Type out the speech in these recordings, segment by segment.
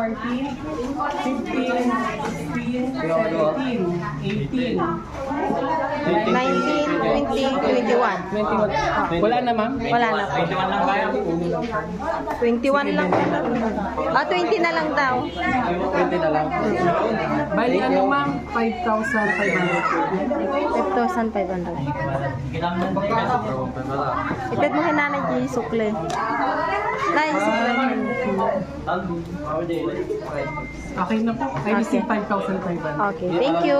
14, 15, 16, 17, 18, 19, 20, 21. 21. Wala na, ma'am? Wala na po. 21 lang kaya? 21 lang. Ah, 20 na lang daw. 20 na lang. Bali, ano, ma'am? 5,500. 5,500. Ipit mo kinanay di sukle. Nay, sukle. Okay na po. I receive 5,500. Okay, thank you.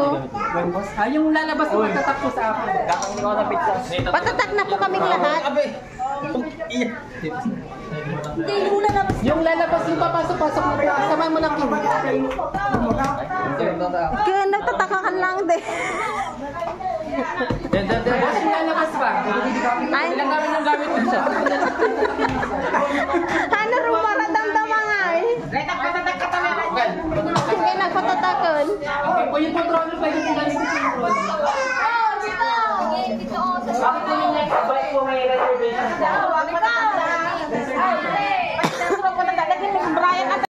Yung lalabas na magtatak po sa akin. Patatak na po kaming lahat. Yung lalabas, yung papasok-pasok mo, samahan mo ng kin. Kaya nagtatakaan lang din. Yung lalabas pa. Ay, Ilang gamit yung gamit mo siya. ano rumara damdama nga eh. Sige, nagpatatakan. Okay po, yung controller pwede po ganito yung controller. Bakit po yung